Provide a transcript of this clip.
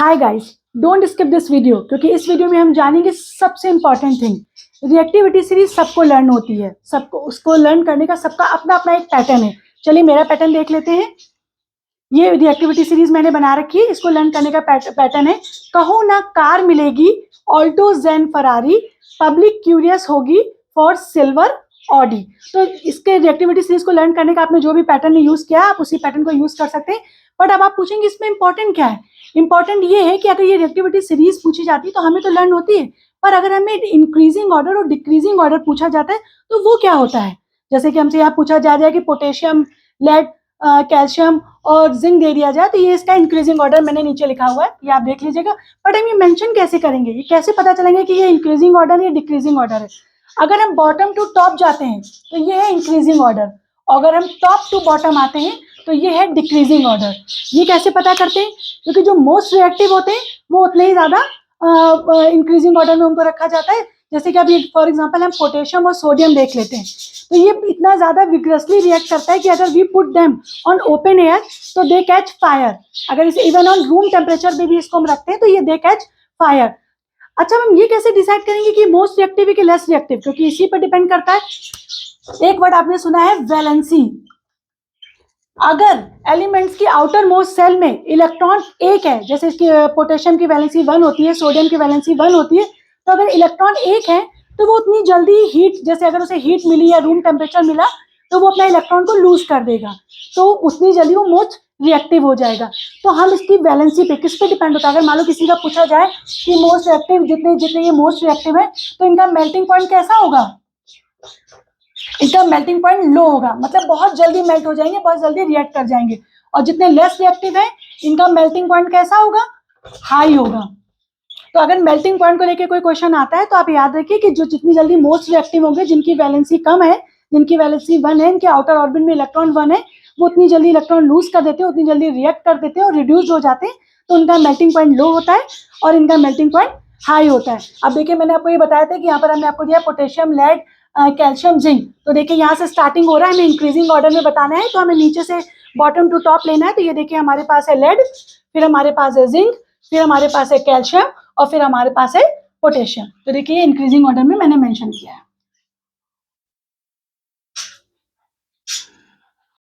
Hi guys, don't skip this video क्योंकि इस video में हम जानेंगे सबसे इंपॉर्टेंट थिंग। रिएक्टिविटी सीरीज सबको लर्न होती है, सबको उसको लर्न करने का सबका अपना अपना एक पैटर्न है। चलिए मेरा पैटर्न देख लेते हैं। ये रिएक्टिविटी सीरीज मैंने बना रखी है, इसको लर्न करने का पैटर्न है। कहो ना कार मिलेगी ऑल्टो जेन फरारी, पब्लिक क्यूरियस होगी फॉर सिल्वर ऑडी। तो इसके रिएक्टिविटी सीरीज को लर्न करने का आपने जो भी पैटर्न यूज किया आप उसी पैटर्न को यूज कर सकते हैं। बट अब आप पूछेंगे इसमें इंपॉर्टेंट क्या है। इंपॉर्टेंट ये है कि अगर ये रिएक्टिविटी सीरीज पूछी जाती है तो हमें तो लर्न होती है, पर अगर हमें इंक्रीजिंग ऑर्डर और डिक्रीजिंग ऑर्डर पूछा जाता है तो वो क्या होता है। जैसे कि हमसे यहाँ पूछा जा रहा है कि पोटेशियम, लेड, कैल्शियम और जिंक दे दिया जाए तो ये इसका इंक्रीजिंग ऑर्डर मैंने नीचे लिखा हुआ है, ये आप देख लीजिएगा। बट हम ये मेंशन कैसे करेंगे, ये कैसे पता चलेंगे कि ये इंक्रीजिंग ऑर्डर या डिक्रीजिंग ऑर्डर है। अगर हम बॉटम टू टॉप जाते हैं तो ये है इंक्रीजिंग ऑर्डर, अगर हम टॉप टू बॉटम आते हैं तो ये है डिक्रीजिंग ऑर्डर। ये कैसे पता करते हैं, क्योंकि जो मोस्ट रिएक्टिव होते हैं वो उतने ही ज्यादा इंक्रीजिंग ऑर्डर में उनको रखा जाता है। जैसे कि अभी फॉर एग्जांपल हम पोटेशियम और सोडियम देख लेते हैं, तो ये इतना ज्यादा विग्रसली रिएक्ट करता है कि अगर we put them on open air तो दे कैच फायर। अगर इसे इवन ऑन रूम टेम्परेचर में भी इसको हम रखते हैं तो ये दे कैच फायर। अच्छा, हम ये कैसे डिसाइड करेंगे कि मोस्ट रिएक्टिव है कि लेस रिएक्टिव, क्योंकि इसी पर डिपेंड करता है। एक वर्ड आपने सुना है वैलेंसी। अगर एलिमेंट्स की आउटर मोस्ट सेल में इलेक्ट्रॉन एक है, जैसे इसकी पोटेशियम की वैलेंसी 1 होती है, सोडियम की वैलेंसी 1 होती है, तो अगर इलेक्ट्रॉन एक है तो वो उतनी जल्दी हीट, जैसे अगर उसे हीट मिली या रूम टेम्परेचर मिला तो वो अपना इलेक्ट्रॉन को लूज कर देगा, तो उतनी जल्दी वो मोस्ट रिएक्टिव हो जाएगा। तो हम इसकी वैलेंसी पे किस पे डिपेंड होता है। अगर मान लो किसी का पूछा जाए कि मोस्ट रिएक्टिव जितने जितने ये मोस्ट रिएक्टिव है तो इनका मेल्टिंग पॉइंट कैसा होगा, इसका मेल्टिंग पॉइंट लो होगा, मतलब बहुत जल्दी मेल्ट हो जाएंगे, बहुत जल्दी रिएक्ट कर जाएंगे। और जितने लेस रिएक्टिव है इनका मेल्टिंग पॉइंट कैसा होगा, हाई होगा। तो अगर मेल्टिंग पॉइंट को लेके कोई क्वेश्चन आता है तो आप याद रखिए कि जो जितनी जल्दी मोस्ट रिएक्टिव होंगे, जिनकी वैलेंसी कम है, जिनकी वैलेंसी 1 है, इनके आउटर ऑर्बिट में इलेक्ट्रॉन 1 है, वो उतनी जल्दी इलेक्ट्रॉन लूज कर देते हैं, उतनी जल्दी रिएक्ट कर देते हैं और रिड्यूस हो जाते हैं, तो उनका मेल्टिंग पॉइंट लो होता है और इनका मेल्टिंग पॉइंट हाई होता है। अब देखिए मैंने आपको ये बताया था कि यहाँ पर हमने आपको दिया पोटेशियम, लेड, कैल्शियम, जिंक। तो देखिए यहाँ से स्टार्टिंग हो रहा है, हमें इंक्रीजिंग ऑर्डर में बताना है, तो हमें नीचे से बॉटम टू टॉप लेना है। तो ये देखिए हमारे पास है लेड, फिर हमारे पास है जिंक, फिर हमारे पास है कैल्शियम और फिर हमारे पास है पोटेशियम। तो देखिए इंक्रीजिंग ऑर्डर में मैंने मेंशन किया है।